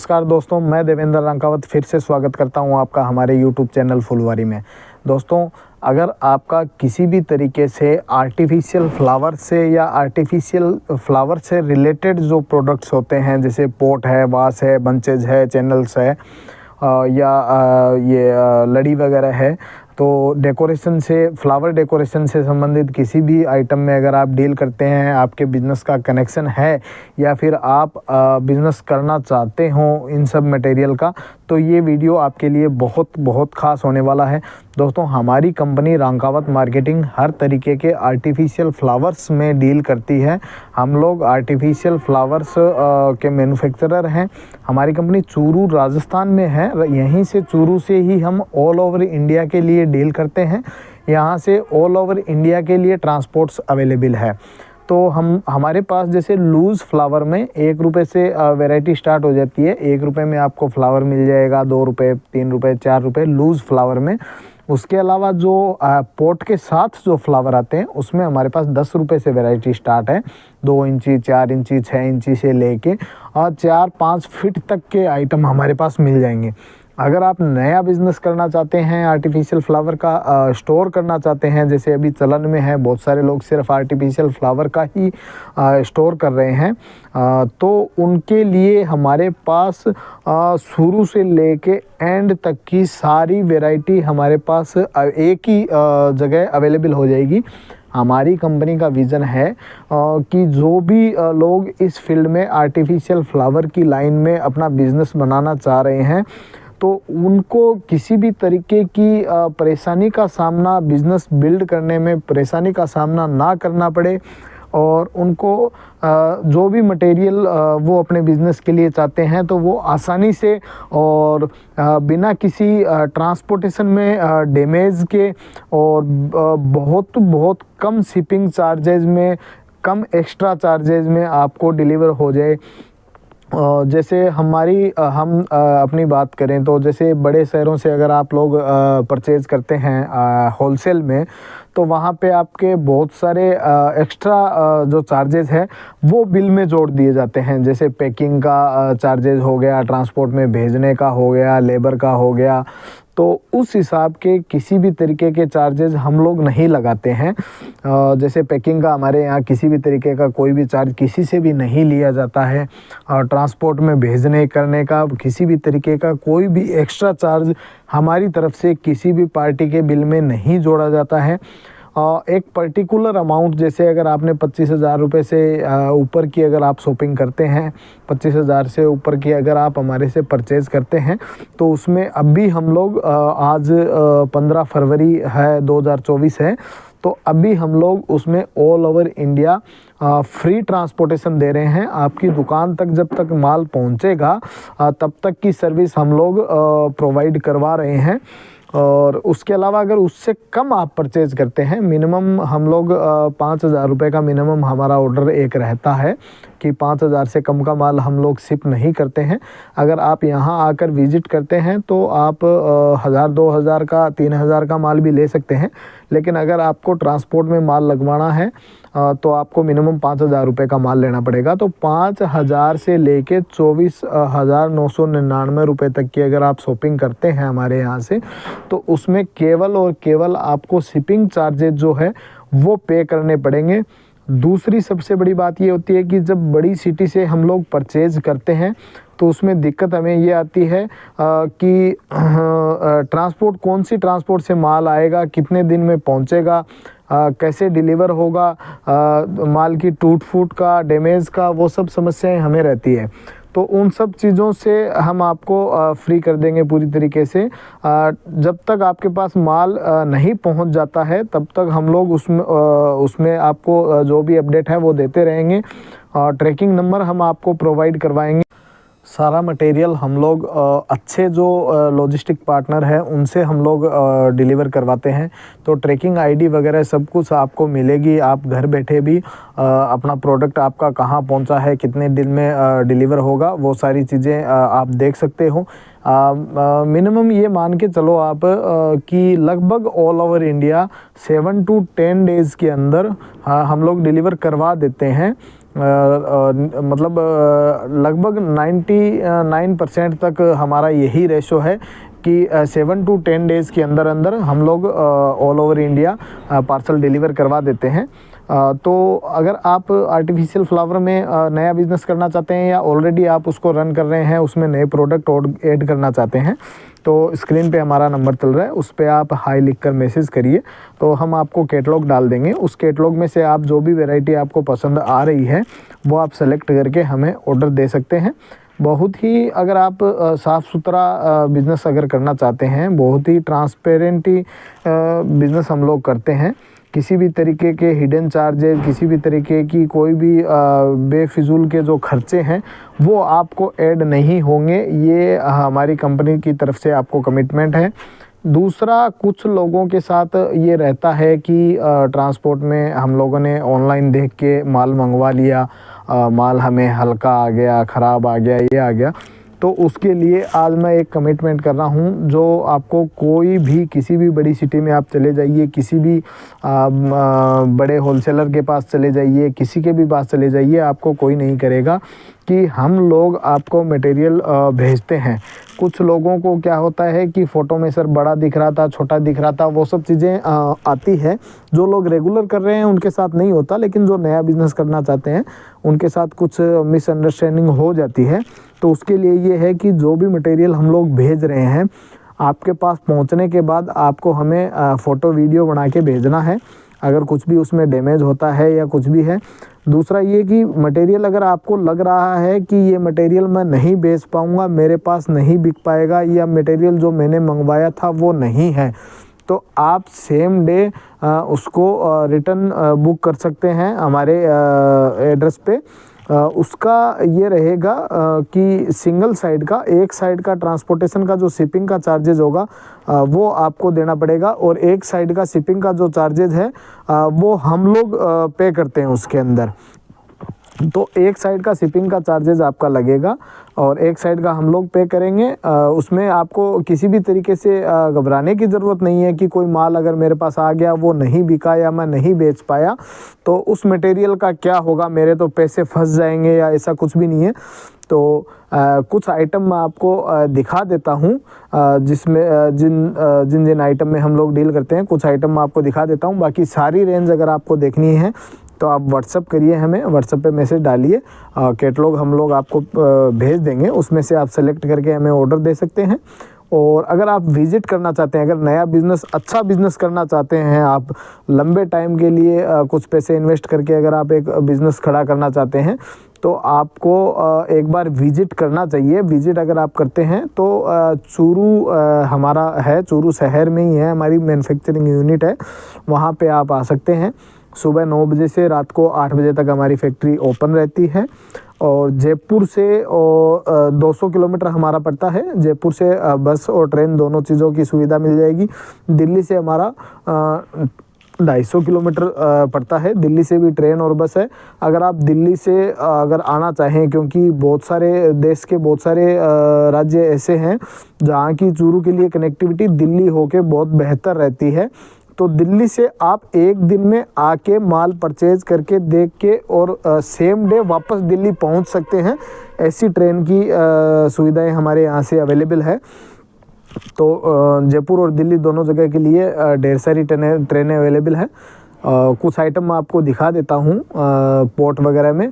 नमस्कार दोस्तों, मैं देवेंद्र रंकावत फिर से स्वागत करता हूं आपका हमारे YouTube चैनल फुलवारी में। दोस्तों, अगर आपका किसी भी तरीके से आर्टिफिशियल फ्लावर से या आर्टिफिशियल फ्लावर से रिलेटेड जो प्रोडक्ट्स होते हैं, जैसे पॉट है, वास है, बंचेज है, चैनल्स है या ये लड़ी वगैरह है, तो डेकोरेशन से, फ्लावर डेकोरेशन से संबंधित किसी भी आइटम में अगर आप डील करते हैं, आपके बिज़नेस का कनेक्शन है या फिर आप बिज़नेस करना चाहते हो इन सब मटेरियल का, तो ये वीडियो आपके लिए बहुत ख़ास होने वाला है। दोस्तों, हमारी कंपनी रंकावत मार्केटिंग हर तरीके के आर्टिफिशियल फ्लावर्स में डील करती है। हम लोग आर्टिफिशियल फ्लावर्स के मैन्युफैक्चरर हैं। हमारी कंपनी चूरू राजस्थान में है। यहीं से चूरू से ही हम ऑल ओवर इंडिया के लिए डील करते हैं। यहाँ से ऑल ओवर इंडिया के लिए ट्रांसपोर्ट्स अवेलेबल है। तो हमारे पास जैसे लूज़ फ्लावर में 1 रुपये से वैरायटी स्टार्ट हो जाती है। 1 रुपये में आपको फ्लावर मिल जाएगा, 2 रुपये, 3 रुपये, 4 रुपये लूज़ फ्लावर में। उसके अलावा जो पॉट के साथ जो फ्लावर आते हैं उसमें हमारे पास 10 रुपये से वैरायटी स्टार्ट है। 2 इंची, 4 इंची, 6 इंची से लेके और 4-5 फीट तक के आइटम हमारे पास मिल जाएंगे। अगर आप नया बिज़नेस करना चाहते हैं, आर्टिफिशियल फ्लावर का स्टोर करना चाहते हैं, जैसे अभी चलन में है, बहुत सारे लोग सिर्फ आर्टिफिशियल फ्लावर का ही स्टोर कर रहे हैं, तो उनके लिए हमारे पास शुरू से लेके एंड तक की सारी वैरायटी हमारे पास एक ही जगह अवेलेबल हो जाएगी। हमारी कंपनी का विज़न है कि जो भी लोग इस फील्ड में आर्टिफिशियल फ्लावर की लाइन में अपना बिज़नेस बनाना चाह रहे हैं, तो उनको किसी भी तरीके की परेशानी का सामना, बिज़नेस बिल्ड करने में परेशानी का सामना ना करना पड़े और उनको जो भी मटेरियल वो अपने बिज़नेस के लिए चाहते हैं तो वो आसानी से और बिना किसी ट्रांसपोर्टेशन में डैमेज के और बहुत कम शिपिंग चार्जेज में, कम एक्स्ट्रा चार्जेज में आपको डिलीवर हो जाए। जैसे हम अपनी बात करें तो जैसे बड़े शहरों से अगर आप लोग परचेज़ करते हैं होलसेल में, तो वहाँ पे आपके बहुत सारे एक्स्ट्रा जो चार्जेस है वो बिल में जोड़ दिए जाते हैं। जैसे पैकिंग का चार्जेस हो गया, ट्रांसपोर्ट में भेजने का हो गया, लेबर का हो गया, तो उस हिसाब के किसी भी तरीके के चार्जेस हम लोग नहीं लगाते हैं। जैसे पैकिंग का हमारे यहाँ किसी भी तरीके का कोई भी चार्ज किसी से भी नहीं लिया जाता है। ट्रांसपोर्ट में भेजने करने का किसी भी तरीके का कोई भी एक्स्ट्रा चार्ज हमारी तरफ से किसी भी पार्टी के बिल में नहीं जोड़ा जाता है। एक पर्टिकुलर अमाउंट, जैसे अगर आपने 25,000 रुपये से ऊपर की अगर आप शॉपिंग करते हैं, 25,000 से ऊपर की अगर आप हमारे से परचेज़ करते हैं, तो उसमें अभी हम लोग आज 15 फरवरी है 2024 है, तो अभी हम लोग उसमें all over India free transportation दे रहे हैं। आपकी दुकान तक जब तक माल पहुंचेगा तब तक की सर्विस हम लोग प्रोवाइड करवा रहे हैं। और उसके अलावा अगर उससे कम आप परचेज़ करते हैं, मिनिमम हम लोग 5,000 रुपये का मिनिमम हमारा ऑर्डर एक रहता है कि 5,000 से कम का माल हम लोग शिप नहीं करते हैं। अगर आप यहाँ आकर विज़िट करते हैं तो आप 1,000, 2,000 का, 3,000 का माल भी ले सकते हैं, लेकिन अगर आपको ट्रांसपोर्ट में माल लगवाना है तो आपको मिनिमम 5,000 रुपये का माल लेना पड़ेगा। तो 5,000 से लेके 24,999 रुपये तक की अगर आप शॉपिंग करते हैं हमारे यहाँ से, तो उसमें केवल और केवल आपको शिपिंग चार्जेज जो है वो पे करने पड़ेंगे। दूसरी सबसे बड़ी बात ये होती है कि जब बड़ी सिटी से हम लोग परचेज़ करते हैं तो उसमें दिक्कत हमें ये आती है कि ट्रांसपोर्ट, कौन सी ट्रांसपोर्ट से माल आएगा, कितने दिन में पहुंचेगा, कैसे डिलीवर होगा, माल की टूट फूट का, डैमेज का, वो सब समस्याएं हमें रहती है। तो उन सब चीज़ों से हम आपको फ्री कर देंगे पूरी तरीके से। जब तक आपके पास माल नहीं पहुंच जाता है तब तक हम लोग उसमें आपको जो भी अपडेट है वो देते रहेंगे। ट्रैकिंग नंबर हम आपको प्रोवाइड करवाएंगे। सारा मटेरियल हम लोग अच्छे जो लॉजिस्टिक पार्टनर है उनसे हम लोग डिलीवर करवाते हैं। तो ट्रैकिंग आईडी वगैरह सब कुछ आपको मिलेगी। आप घर बैठे भी अपना प्रोडक्ट आपका कहाँ पहुंचा है, कितने दिन में डिलीवर होगा, वो सारी चीज़ें आप देख सकते हो। मिनिमम ये मान के चलो आप कि लगभग all over India 7 to 10 days के अंदर हम लोग डिलीवर करवा देते हैं। मतलब लगभग 99% तक हमारा यही रेशो है कि 7 to 10 डेज़ के अंदर अंदर हम लोग all over India parcel deliver करवा देते हैं। तो अगर आप आर्टिफिशियल फ्लावर में नया बिज़नेस करना चाहते हैं या ऑलरेडी आप उसको रन कर रहे हैं, उसमें नए प्रोडक्ट और ऐड करना चाहते हैं, तो स्क्रीन पे हमारा नंबर चल रहा है, उस पर आप हाई लिख कर मैसेज करिए, तो हम आपको कैटलॉग डाल देंगे। उस कैटलॉग में से आप जो भी वैरायटी आपको पसंद आ रही है वो आप सेलेक्ट करके हमें ऑर्डर दे सकते हैं। बहुत ही अगर आप साफ़ सुथरा बिज़नेस अगर करना चाहते हैं, बहुत ही ट्रांसपेरेंटी बिज़नेस हम लोग करते हैं। किसी भी तरीके के हिडन चार्जेस, किसी भी तरीके की कोई भी बेफिजूल के जो खर्चे हैं वो आपको ऐड नहीं होंगे, ये हमारी कंपनी की तरफ से आपको कमिटमेंट है। दूसरा, कुछ लोगों के साथ ये रहता है कि ट्रांसपोर्ट में हम लोगों ने ऑनलाइन देख के माल मंगवा लिया, माल हमें हल्का आ गया, ख़राब आ गया, ये आ गया, तो उसके लिए आज मैं एक कमिटमेंट कर रहा हूँ, जो आपको कोई भी किसी भी बड़ी सिटी में आप चले जाइए, किसी भी बड़े होलसेलर के पास चले जाइए, किसी के भी पास चले जाइए, आपको कोई नहीं करेगा कि हम लोग आपको मटेरियल भेजते हैं। कुछ लोगों को क्या होता है कि फ़ोटो में सर बड़ा दिख रहा था, छोटा दिख रहा था, वो सब चीज़ें आती है। जो लोग रेगुलर कर रहे हैं उनके साथ नहीं होता, लेकिन जो नया बिज़नेस करना चाहते हैं उनके साथ कुछ मिसअंडरस्टैंडिंग हो जाती है। तो उसके लिए ये है कि जो भी मटेरियल हम लोग भेज रहे हैं, आपके पास पहुंचने के बाद आपको हमें फ़ोटो वीडियो बना के भेजना है अगर कुछ भी उसमें डैमेज होता है या कुछ भी है। दूसरा ये कि मटेरियल अगर आपको लग रहा है कि ये मटेरियल मैं नहीं बेच पाऊँगा, मेरे पास नहीं बिक पाएगा, या मटेरियल जो मैंने मंगवाया था वो नहीं है, तो आप सेम डे उसको रिटर्न बुक कर सकते हैं हमारे एड्रेस पे। उसका ये रहेगा कि सिंगल साइड का, एक साइड का ट्रांसपोर्टेशन का जो शिपिंग का चार्जेज होगा वो आपको देना पड़ेगा, और एक साइड का शिपिंग का जो चार्जेज है वो हम लोग पे करते हैं उसके अंदर। तो एक साइड का शिपिंग का चार्जेज आपका लगेगा और एक साइड का हम लोग पे करेंगे। उसमें आपको किसी भी तरीके से घबराने की ज़रूरत नहीं है कि कोई माल अगर मेरे पास आ गया वो नहीं बिका या मैं नहीं बेच पाया तो उस मटेरियल का क्या होगा, मेरे तो पैसे फंस जाएंगे, या ऐसा कुछ भी नहीं है। तो कुछ आइटम मैं आपको दिखा देता हूँ जिसमें जिन जिन आइटम में हम लोग डील करते हैं, कुछ आइटम मैं आपको दिखा देता हूँ। बाकी सारी रेंज अगर आपको देखनी है तो आप व्हाट्सअप करिए, हमें व्हाट्सअप पे मैसेज डालिए, कैटलॉग हम लोग आपको भेज देंगे, उसमें से आप सेलेक्ट करके हमें ऑर्डर दे सकते हैं। और अगर आप विज़िट करना चाहते हैं, अगर नया बिज़नेस, अच्छा बिज़नेस करना चाहते हैं, आप लंबे टाइम के लिए कुछ पैसे इन्वेस्ट करके अगर आप एक बिज़नेस खड़ा करना चाहते हैं तो आपको एक बार विज़िट करना चाहिए। विज़िट अगर आप करते हैं तो चूरू हमारा है, चूरू शहर में ही है, हमारी मैन्युफैक्चरिंग यूनिट है, वहाँ पे आप आ सकते हैं। सुबह 9 बजे से रात को 8 बजे तक हमारी फैक्ट्री ओपन रहती है। और जयपुर से 200 किलोमीटर हमारा पड़ता है। जयपुर से बस और ट्रेन दोनों चीज़ों की सुविधा मिल जाएगी। दिल्ली से हमारा 250 किलोमीटर पड़ता है, दिल्ली से भी ट्रेन और बस है। अगर आप दिल्ली से अगर आना चाहें, क्योंकि बहुत सारे देश के बहुत सारे राज्य ऐसे हैं जहाँ की चूरू के लिए कनेक्टिविटी दिल्ली होके बहुत बेहतर रहती है, तो दिल्ली से आप एक दिन में आके माल परचेज करके देख के और सेम डे वापस दिल्ली पहुंच सकते हैं। ऐसी ट्रेन की सुविधाएं हमारे यहाँ से अवेलेबल है। तो जयपुर और दिल्ली दोनों जगह के लिए ढेर सारी ट्रेनें अवेलेबल है। कुछ आइटम मैं आपको दिखा देता हूँ पोर्ट वगैरह में।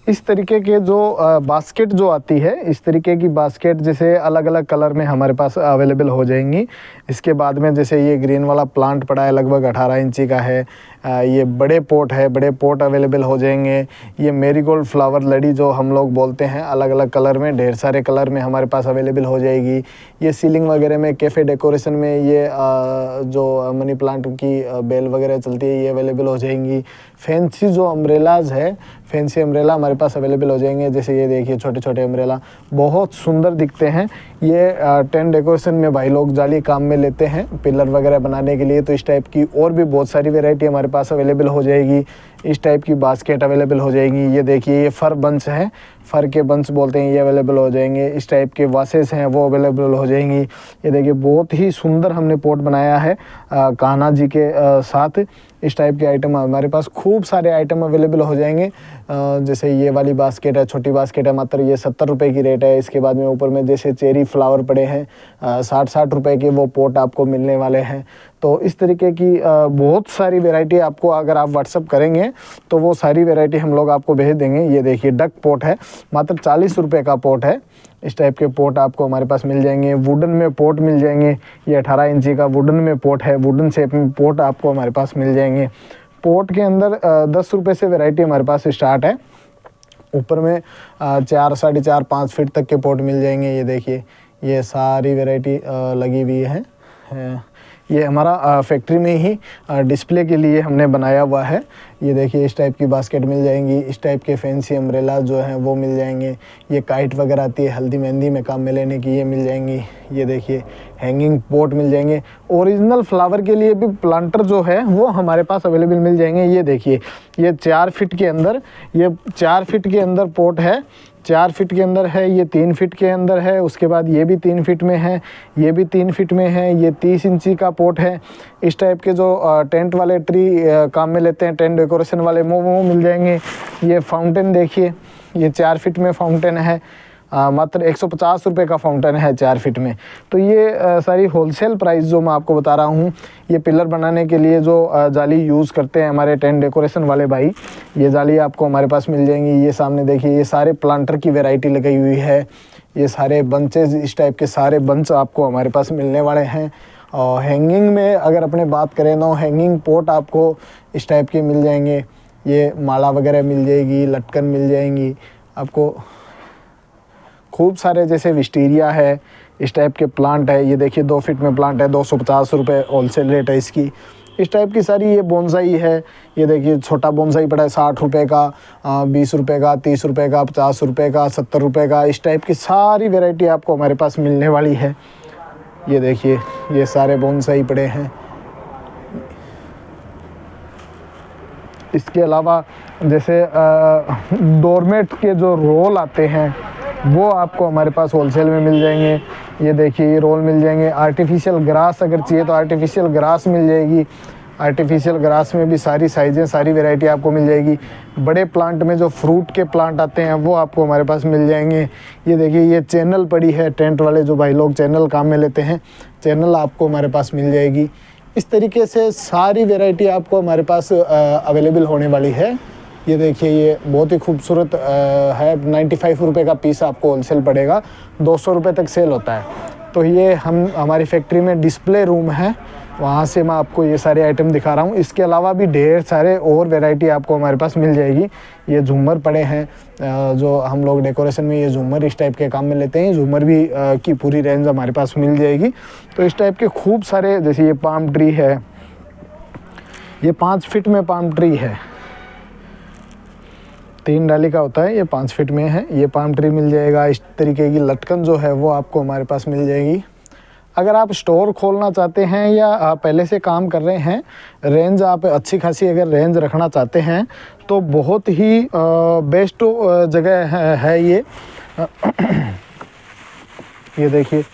इस तरीके के जो बास्केट जो आती है, इस तरीके की बास्केट जैसे अलग अलग कलर में हमारे पास अवेलेबल हो जाएंगी। इसके बाद में जैसे ये ग्रीन वाला प्लांट पड़ा है, लगभग 18 इंची का है। ये बड़े पोट है, बड़े पोट अवेलेबल हो जाएंगे। ये मेरीगोल्ड फ्लावर लड़ी जो हम लोग बोलते हैं, अलग अलग कलर में, ढेर सारे कलर में हमारे पास अवेलेबल हो जाएगी। ये सीलिंग वगैरह में, कैफ़े डेकोरेशन में ये जो मनी प्लांट की बेल वगैरह चलती है, ये अवेलेबल हो जाएंगी। फैंसी जो अम्ब्रेलाज है, फैंसी अम्ब्रेला हमारे पास अवेलेबल हो जाएंगे। जैसे ये देखिए छोटे छोटे अम्ब्रेला बहुत सुंदर दिखते हैं। ये टेंट डेकोरेशन में भाई लोग जाली काम में लेते हैं, पिलर वगैरह बनाने के लिए। तो इस टाइप की और भी बहुत सारी वैरायटी हमारे पास अवेलेबल हो जाएगी। इस टाइप की बास्केट अवेलेबल हो जाएंगी। ये देखिए ये फर बंच है, फर के बंच बोलते हैं, ये अवेलेबल हो जाएंगे। इस टाइप के वासेस हैं वो अवेलेबल हो जाएंगी। ये देखिए बहुत ही सुंदर हमने पॉट बनाया है कान्हा जी के साथ। इस टाइप के आइटम हमारे पास खूब सारे आइटम अवेलेबल हो जाएंगे। जैसे ये वाली बास्केट है, छोटी बास्केट है, मात्र ये 70 रुपये की रेट है। इसके बाद में ऊपर में जैसे चेरी फ्लावर पड़े हैं 60 रुपये के वो पॉट आपको मिलने वाले हैं। तो इस तरीके की बहुत सारी वैरायटी आपको अगर आप व्हाट्सअप करेंगे तो वो सारी वैरायटी हम लोग आपको भेज देंगे। ये देखिए डक पॉट है, मात्र 40 रुपये का पॉट है। इस टाइप के पॉट आपको हमारे पास मिल जाएंगे। वुडन में पॉट मिल जाएंगे, ये 18 इंची का वुडन में पॉट है, वुडन शेप में पॉट आपको हमारे पास मिल जाएंगे। पॉट के अंदर 10 रुपये से वैरायटी हमारे पास स्टार्ट है। ऊपर में 4, 4.5, 5 फीट तक के पॉट मिल जाएंगे। ये देखिए ये सारी वैरायटी लगी हुई है। ये हमारा फैक्ट्री में ही डिस्प्ले के लिए हमने बनाया हुआ है। ये देखिए इस टाइप की बास्केट मिल जाएंगी, इस टाइप के फैंसी अम्ब्रेला जो हैं वो मिल जाएंगे। ये काइट वगैरह आती है हल्दी मेहंदी में काम में लेने की, ये मिल जाएंगी। ये देखिए हैंगिंग पॉट मिल जाएंगे। ओरिजिनल फ्लावर के लिए भी प्लांटर जो है वो हमारे पास अवेलेबल मिल जाएंगे। ये देखिए ये 4 फीट के अंदर, ये 4 फीट के अंदर पॉट है, 4 फीट के अंदर है, ये 3 फीट के अंदर है। उसके बाद ये भी 3 फीट में है, ये भी 3 फीट में है। ये 30 इंची का पॉट है। इस टाइप के जो टेंट वाले ट्री काम में लेते हैं, टेंट डेकोरेशन वाले वो मिल जाएंगे। ये फाउंटेन देखिए, ये 4 फीट में फाउंटेन है, मात्र 150 रुपये का फाउंटेन है 4 फीट में। तो ये सारी होलसेल प्राइस जो मैं आपको बता रहा हूँ। ये पिलर बनाने के लिए जो जाली यूज़ करते हैं हमारे टेंट डेकोरेशन वाले भाई, ये जाली आपको हमारे पास मिल जाएंगी। ये सामने देखिए ये सारे प्लांटर की वैरायटी लगाई हुई है। ये सारे बंचेज, इस टाइप के सारे बंच आपको हमारे पास मिलने वाले हैं। और हैंगिंग में अगर अपने बात करें तो हैंगिंग पॉट आपको इस टाइप के मिल जाएंगे। ये माला वगैरह मिल जाएगी, लटकन मिल जाएंगी आपको खूब सारे। जैसे विस्टीरिया है, इस टाइप के प्लांट है। ये देखिए 2 फीट में प्लांट है, 250 रुपये होलसेल रेट है इसकी। इस टाइप की सारी ये बोनसाई है। ये देखिए छोटा बोनसाई पड़ा है 60 रुपये का, 20 रुपये का, 30 रुपये का, 50 रुपये का, 70 रुपये का। इस टाइप की सारी वैरायटी आपको हमारे पास मिलने वाली है। ये देखिए ये सारे बोनसाई पड़े हैं। इसके अलावा जैसे डोरमेट के जो रोल आते हैं वो आपको हमारे पास होलसेल में मिल जाएंगे। ये देखिए ये रोल मिल जाएंगे। आर्टिफिशियल ग्रास अगर चाहिए तो आर्टिफिशियल ग्रास मिल जाएगी। आर्टिफिशियल ग्रास में भी सारी साइज़ें, सारी वैरायटी आपको मिल जाएगी। बड़े प्लांट में जो फ्रूट के प्लांट आते हैं वो आपको हमारे पास मिल जाएंगे। ये देखिए ये चैनल पड़ी है, टेंट वाले जो भाई लोग चैनल काम में लेते हैं, चैनल आपको हमारे पास मिल जाएगी। इस तरीके से सारी वैरायटी आपको हमारे पास अवेलेबल होने वाली है। ये देखिए ये बहुत ही खूबसूरत है। 95 रुपये का पीस आपको होलसेल पड़ेगा, 200 रुपये तक सेल होता है। तो ये हमारी फैक्ट्री में डिस्प्ले रूम है, वहाँ से मैं आपको ये सारे आइटम दिखा रहा हूँ। इसके अलावा भी ढेर सारे और वैरायटी आपको हमारे पास मिल जाएगी। ये झूमर पड़े हैं, जो हम लोग डेकोरेशन में ये झूमर इस टाइप के काम में लेते हैं। झूमर भी की पूरी रेंज हमारे पास मिल जाएगी। तो इस टाइप के खूब सारे, जैसे ये पाम ट्री है, ये 5 फीट में पाम ट्री है, 3 डाली का होता है, ये 5 फीट में है। ये पाम ट्री मिल जाएगा। इस तरीके की लटकन जो है वो आपको हमारे पास मिल जाएगी। अगर आप स्टोर खोलना चाहते हैं या पहले से काम कर रहे हैं, रेंज आप अच्छी खासी अगर रेंज रखना चाहते हैं तो बहुत ही बेस्ट जगह है ये। ये देखिए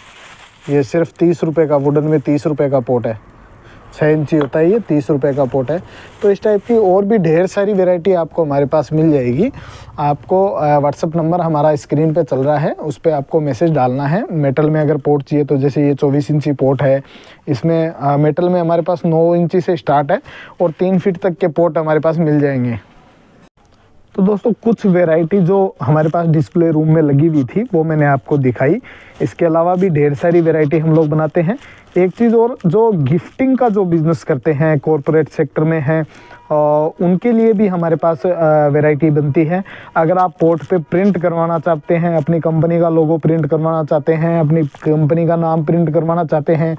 ये सिर्फ 30 रुपये का, वुडन में 30 रुपये का पॉट है, 6 इंची होता है, ये 30 रुपये का पॉट है। तो इस टाइप की और भी ढेर सारी वैरायटी आपको हमारे पास मिल जाएगी। आपको व्हाट्सअप नंबर हमारा स्क्रीन पे चल रहा है, उस पर आपको मैसेज डालना है। मेटल में अगर पॉट चाहिए तो जैसे ये 24 इंची पॉट है, इसमें मेटल में हमारे पास 9 इंची से स्टार्ट है और 3 फीट तक के पॉट हमारे पास मिल जाएंगे। तो दोस्तों कुछ वैरायटी जो हमारे पास डिस्प्ले रूम में लगी हुई थी वो मैंने आपको दिखाई। इसके अलावा भी ढेर सारी वैरायटी हम लोग बनाते हैं। एक चीज़ और, जो गिफ्टिंग का जो बिज़नेस करते हैं, कॉरपोरेट सेक्टर में हैं, उनके लिए भी हमारे पास वैरायटी बनती है। अगर आप पोर्ट पे प्रिंट करवाना चाहते हैं, अपनी कंपनी का लोगो प्रिंट करवाना चाहते हैं, अपनी कंपनी का नाम प्रिंट करवाना चाहते हैं,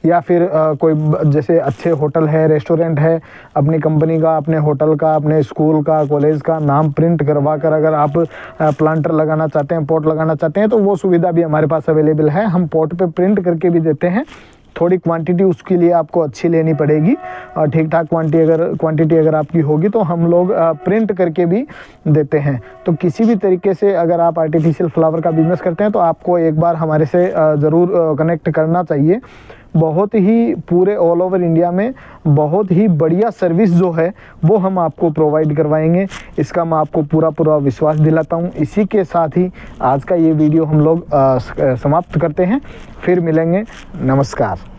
या फिर कोई जैसे अच्छे होटल है, रेस्टोरेंट है, अपनी कंपनी का, अपने होटल का, अपने स्कूल का, कॉलेज का नाम प्रिंट करवा कर अगर आप प्लांटर लगाना चाहते हैं, पॉट लगाना चाहते हैं, तो वो सुविधा भी हमारे पास अवेलेबल है। हम पॉट पे प्रिंट करके भी देते हैं, थोड़ी क्वांटिटी उसके लिए आपको अच्छी लेनी पड़ेगी और ठीक ठाक क्वांटिटी अगर आपकी होगी तो हम लोग प्रिंट करके भी देते हैं। तो किसी भी तरीके से अगर आप आर्टिफिशियल फ्लावर का बिज़नेस करते हैं तो आपको एक बार हमारे से ज़रूर कनेक्ट करना चाहिए। बहुत ही पूरे ऑल ओवर इंडिया में बहुत ही बढ़िया सर्विस जो है वो हम आपको प्रोवाइड करवाएंगे, इसका मैं आपको पूरा विश्वास दिलाता हूँ। इसी के साथ ही आज का ये वीडियो हम लोग समाप्त करते हैं, फिर मिलेंगे, नमस्कार।